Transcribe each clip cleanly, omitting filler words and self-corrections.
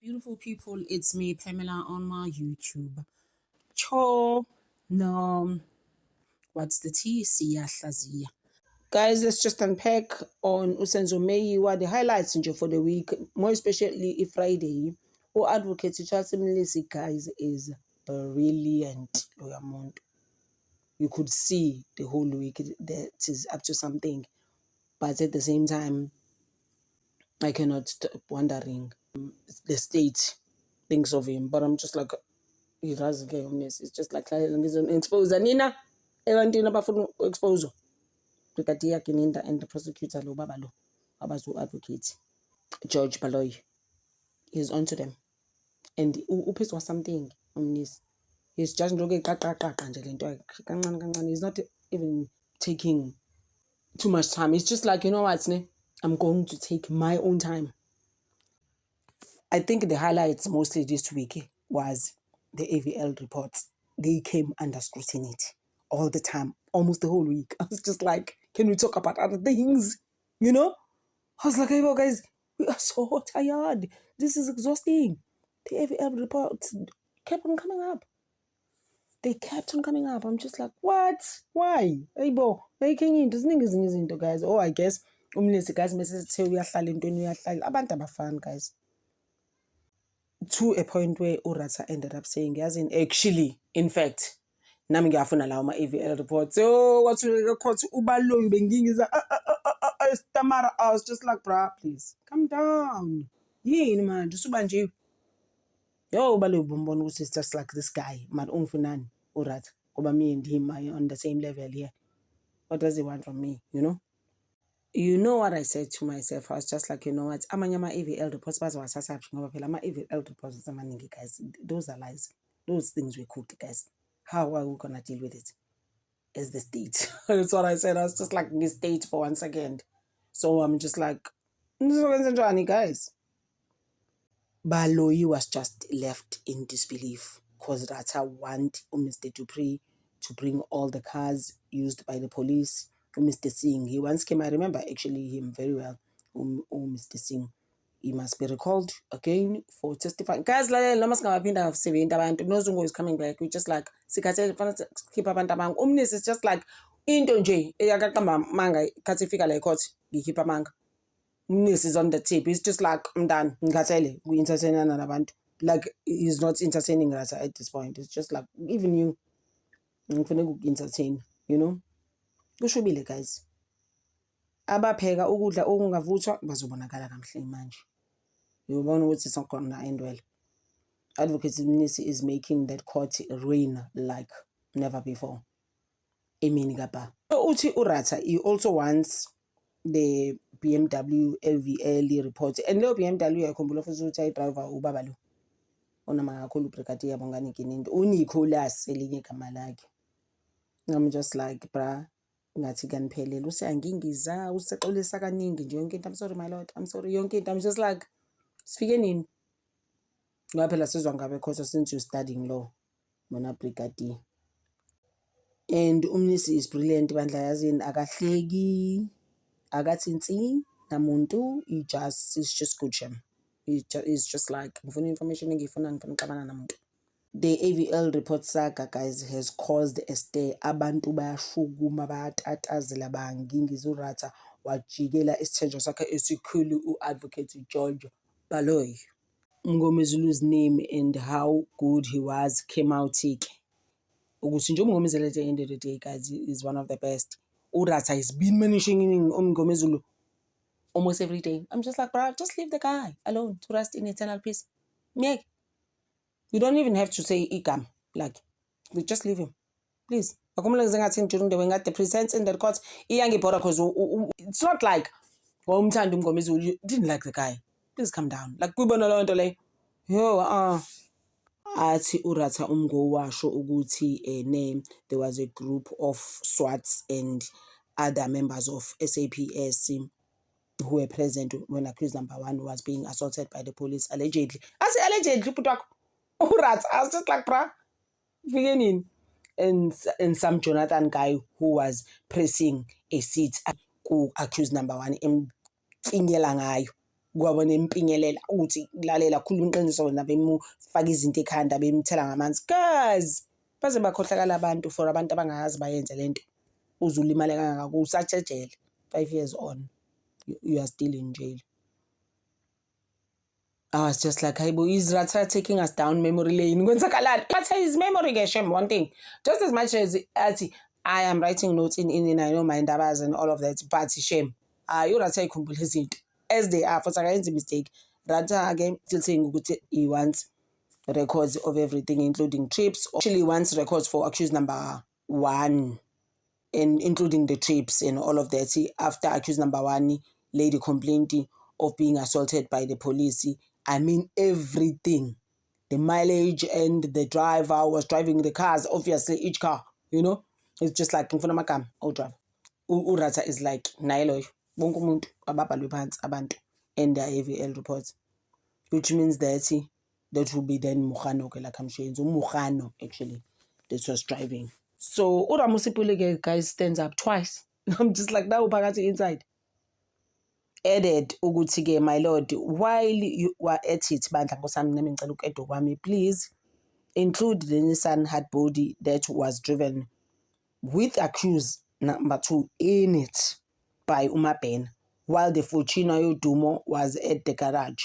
Beautiful people, it's me, Pamela, on my YouTube. Cho, no, what's the T? Siyahlaziya. Guys, let's just unpack on Usenzo Meyiwa, the highlights for the week, more especially Friday. Advocate Charles Mlisi, guys, is brilliant. You could see the whole week that is up to something, but at the same time, I cannot stop wondering the state thinks of him. But I'm just like, he doesn't get on this. It's just like expose Nina. Everything about expose. Brigadier Kininda and the prosecutor Lo Babalo, Abazu advocate George Baloy is onto them, and Upis was something on this. He's just looking he's not even taking too much time. It's just like, you know what, I'm going to take my own time. I think the highlights mostly this week was the AVL reports. They came under scrutiny all the time, almost the whole week. I was just like, can we talk about other things? I was like, hey, well, guys, we are so tired. This is exhausting. The AVL reports kept on coming up. They kept on coming up. I'm just like, what? Why? Hey, bo, hey, can you? This thing is into guys. Oh, I guess, guys, message say we are abantu abafana, guys. To a point where Urata ended up saying, as in, actually, in fact, nami ngiyafuna lawo ma-AVL reports. So what's the court? Ubalo bengingi Tamara. I was just like, bruh, please calm down. Yini man, just ubanje. Yo ubalo bombon is just like this guy. Man unfunani Urata. Oba me and him are on the same level here. What does he want from me? You know what I said to myself? I was just like, you know what? Amanyama AVL reports, AVL reports, guys. Those are lies. Those things we cooked, guys. How are we gonna deal with it? As the state. That's what I said. I was just like the state for 1 second. So I'm just like, guys. Baloyi was just left in disbelief because Rata want Mr. Dupree to bring all the cars used by the police. Mr. Singh, he once came, I remember actually him very well. Mr. Singh, he must be recalled again for testifying. Guys, Nozungo is coming back. We just like, keep up is just like, into nje, manga, katifika like what, keep a manga. Umnisi is on the tip. He's just like, I'm done. We entertain another band. Like, he's not entertaining us at this point. It's just like, even you, I'm going to entertain, kushubile guys. Abapheka ukudla okungavuthwa bazobonakala kamhle manje. Uyobona ukuthi sokhona end well. Advocate Mnisi is making that court reign like never before. Emini kapa. Uthi Urata, he also wants the BMW LVL report. And lo BMW yakhumbula futhi ukuthi driver ubaba lo. Onama kakhulu Brigadier Bongani Kinindi. uNicholas elinye igama lakhe. I'm just like, bra, ngathi kaniphelele useyangingiza usexolisa kaningi nje yonke into. I'm sorry my lord, I'm sorry yonke into. I'm just like, sifike nini ngaphela sizwa ngabe because since you studying law mona brigadier. And Umnisi is brilliant bandla yazini, akahleki akathinsi namuntu. He's just good shem. He's just like, ngifuna information engifuna ngixabana namuntu. The AVL report saga, guys, has caused a stir. Abantu bayashukuma bayatatazela bangingiza uRata wajikela isithenjwa sakhe esikhulu uadvocate George Baloyi. Mngomezulu's name and how good he was came out ke. Ukuthi nje uMngomezulu at the end of the day, guys, is one of the best. uRata has been mentioning Mngomezulu almost every day. I'm just like, bro, just leave the guy alone to rest in eternal peace. Yeah. You don't even have to say igam. Like, we just leave him. Please. During the presence in the court, it's not like you didn't like the guy. Please calm down. Like, Athi Urata umgo washo ukuthi name there was a group of SWATs and other members of SAPS who were present when accused number 1 was being assaulted by the police allegedly. I say allegedly, Urata. I was just like, bruh, beginning. And some Jonathan guy who was pressing a seat accused number 1 in Ngayo. kwabo nempinyelela ukuthi lalela khuluma iqiniso wena bemufaka izinto ekhanda bemthela ngamanzi guys baze bakhohlakala abantu for abantu abangayazi bayenze lento uzulimale kangaka usatshejele 5 years on you are still in jail. I was just like, Hayibo, is Ratha taking us down memory lane? Kwenzakalani? But his memory shame one thing. Just as much as I am writing notes in I know my ndabas and all of that, but shame. You Ratha ikhumbula izinto as they are for a mistake. Ratha again still saying he wants records of everything, including trips. Actually wants records for accused number 1 and including the trips and all of that. See, after accused number 1 lady complaint of being assaulted by the police. I mean everything. The mileage and the driver was driving the cars, obviously each car, you know. It's just like in front of my car, old driver. Ratha is like, nailo, bonke umuntu ababhalwe phansi abantu and their AVL reports. Which means that will be then Mukano ke like I'm saying. So Mukano actually that was driving. So Uramusipuleke guys stands up twice. I'm just like now phakathi inside. Added ukuthi-ke my lord, while you were at it bandla nkosami nami ngicela ukedwa kwami, please include the Nissan hard body that was driven with accused number 2 in it by uMabena while the Fortuner yodumo was at the garage.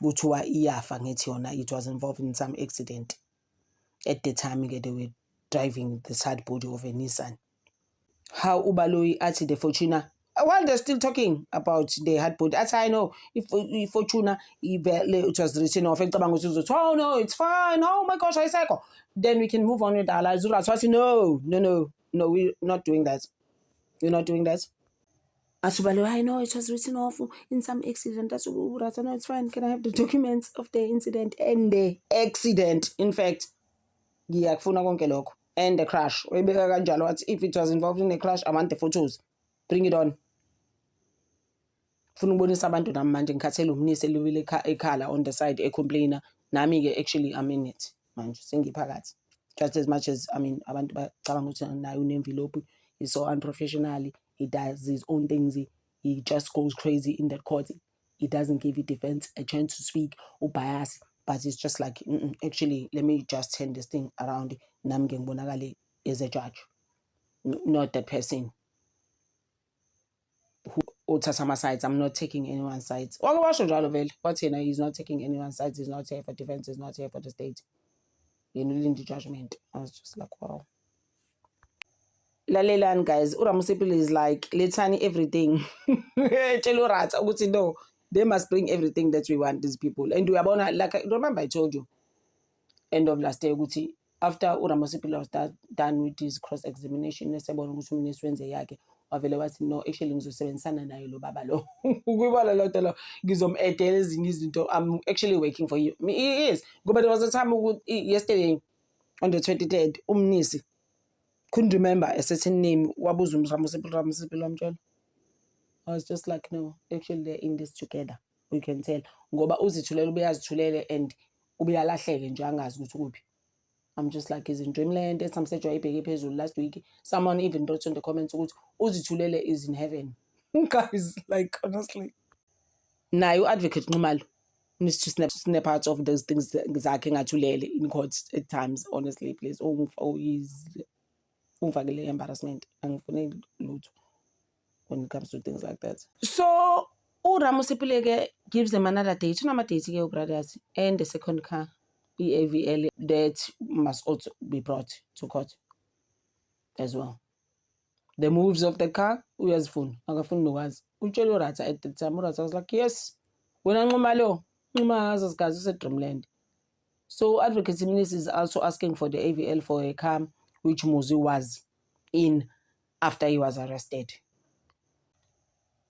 Kuthiwa iyafa ngithi yona it was involved in some accident at the time they were driving the hard body of a Nissan. How Ubaloyi athi the Fortuner while they're still talking about the hard body, as I know, if Fortuna, it was written off, oh no, it's fine, oh my gosh, I cycle. Then we can move on with our lives. So I say, no, we're not doing that. We're not doing that. Asubalo, I know it was written off in some accident. That's no, it's fine. Can I have the documents of the incident and the accident? In fact, and the crash. If it was involved in a crash, I want the photos. Bring it on. Funa ukubonisa abantu nami manje ngikhathele umnisi eliwile ekhala on the side ecomplainer nami ke actually I'm in it manje sengiphakathi just as much as I mean abantu bacabanga ukuthi nayo unenvelope is so unprofessional, he does his own things, he just goes crazy in that court, he doesn't give the defense a chance to speak or bias, but it's just like actually let me just turn this thing around nami ke ngibonakale as a judge, not the person who Tasama sides. I'm not taking anyone's sides. But he's not taking anyone's sides. He's not here for defense. He's not here for the state. In the judgment. I was just like, wow. Lalelan guys, Uramusipil is like, let's honey everything. No, they must bring everything that we want, these people. And we are born like remember I told you end of last year, after Uramusipil was done with his cross-examination, avele wathi no actually ngizosebenzisana naye lo baba lo ukubala lo lo ngizomedela ezinye izinto. I'm actually working for you. He is ngoba there was a time yesterday on the 23rd umnisi couldn't remember a certain name wabuza Ramusipil wamtshela. I was just like no, actually they're in this together. We can tell ngoba uzithulele ubeyazithulele and ubeyalahleke nje angazi ukuthi kuphi. I'm just like, he's in dreamland. Some said last week. Someone even wrote in the comments, Uzithulele is in heaven. Guys, like, honestly. Now, your advocate, Numalo, needs to snap out of those things that in court at times, honestly, please. Is embarrassment and when it comes to things like that. So, Uramusipileke gives them another date, brothers, and the second car. AVL that must also be brought to court as well. The moves of the car, who has phone? Agafun no was. Uchelo Ratha at the time. Ratha was like, yes. When I'm Malo, Numa has a dreamland. So advocacy minister is also asking for the AVL for a car which Muzi was in after he was arrested.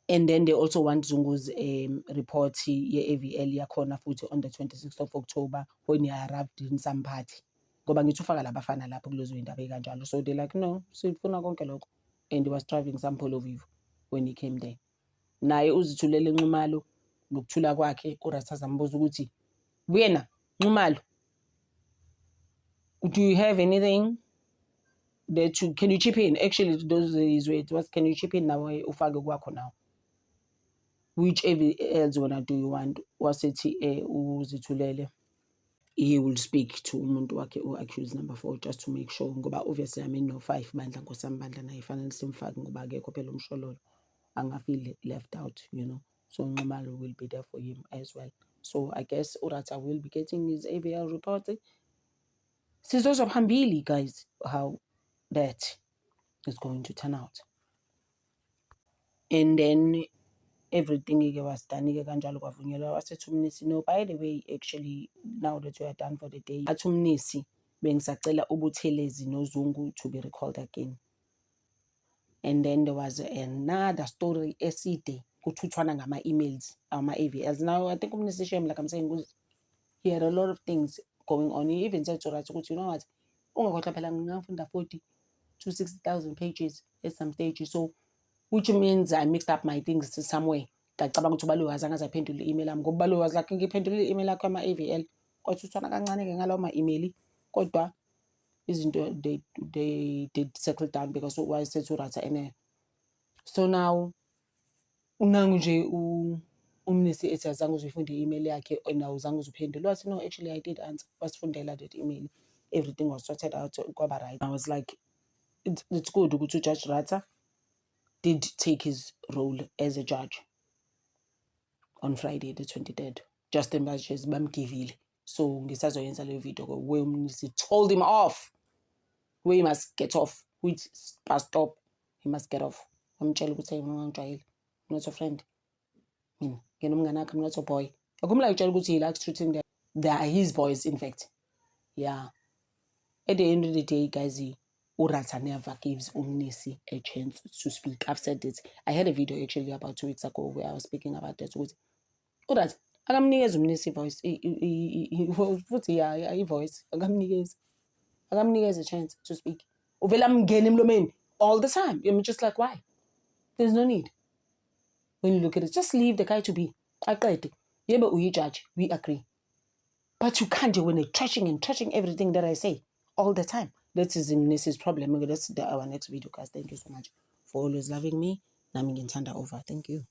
And then they also want Zungu's report AVL yakhona futhi on the 26th of October when he arrived in some party. Ngoba ngithufaka labafana lapho kulezo indaba ekanjalo. So they're like, no, sifuna konke lokho. And he was driving some Polo Vivo when he came there. Naye uzithulele Nxumalo nokuthula kwakhe uRatha zambuza ukuthi wena Nxumalo, do you have anything that can you chip in? Actually those is wait, what can you chip in now ufake kwakho now? whichever else wena do you want, wasethi uzithulele, he will speak to umuntu wakhe o-accused number 4 just to make sure, ngoba obviously I mean no 5 bandla ngosambandla naye fanele simfake ngoba akekho phela umshololo, angafeel left out, you know. So Nxumalo will be there for him as well. So I guess Urata will be getting his AVL report. Sizozwa phambili, guys, how that is going to turn out. And then everything was done kanjalo kwavunyelwa, wasethi umnisi, no, by the way, actually now that we are done for the day, athi umnisi bengisacela uButhelezi noZungu to be recalled again. And then there was another story eside kuthuthwana ngama-emails, ama-AVLs. Now I think umnisi shame, like I'm saying, he had a lot of things going on. He even said to Rata, you know what, ungakhohlwa phela ngingafunda 40 to 60,000 pages at some stage, so which means I mixed up my things somewhere. Ngacabanga ukuthi uBaloyi angaze aphendule i-email yami, ngoba uBaloyi was like ngiphendulile i-email yakho ama-AVL, kwathuthwana kancane-ke ngalawo ma-email, kodwa izinto they did settle down because wayesethi uRata ene. So now unangu nje umnisi ethi azange uzifunde i-email yakhe nawo uzange uziphendule. Wathi no, actually I did answer, wasifundela that email, everything was sorted out, kwaba right. I was like, it's good ukuthi uJudge Rata did take his role as a judge on Friday the 23rd, just as much as bamgivile. So ngisazoyenza le video where umnisi told him off, where he must get off, which bus stop he must get off. Amtshela ukuthi ngingangijwayeli, I'm not your friend. Mina ngena umngane wakhe, I'm not your boy. Akumla utshela ukuthi he likes treating them, they are his boys in fact. Yeah, at the end of the day, guys, Urata never gives umnisi a chance to speak. I've said it. I had a video actually about 2 weeks ago where I was speaking about that. Urata akamnikeza umnisi voice, futhi voice akamnikeza a chance to speak. Uvela mngena emlomeni all the time. I'm just like, why? There's no need. When you look at it, just leave the guy to be. Aqede. Yebo uyijudge, we agree. But you can't do when they're trashing everything that I say all the time. That is Mnisi's problem. That's our next video, guys. Thank you so much for always loving me. Nami ngithanda over. Thank you.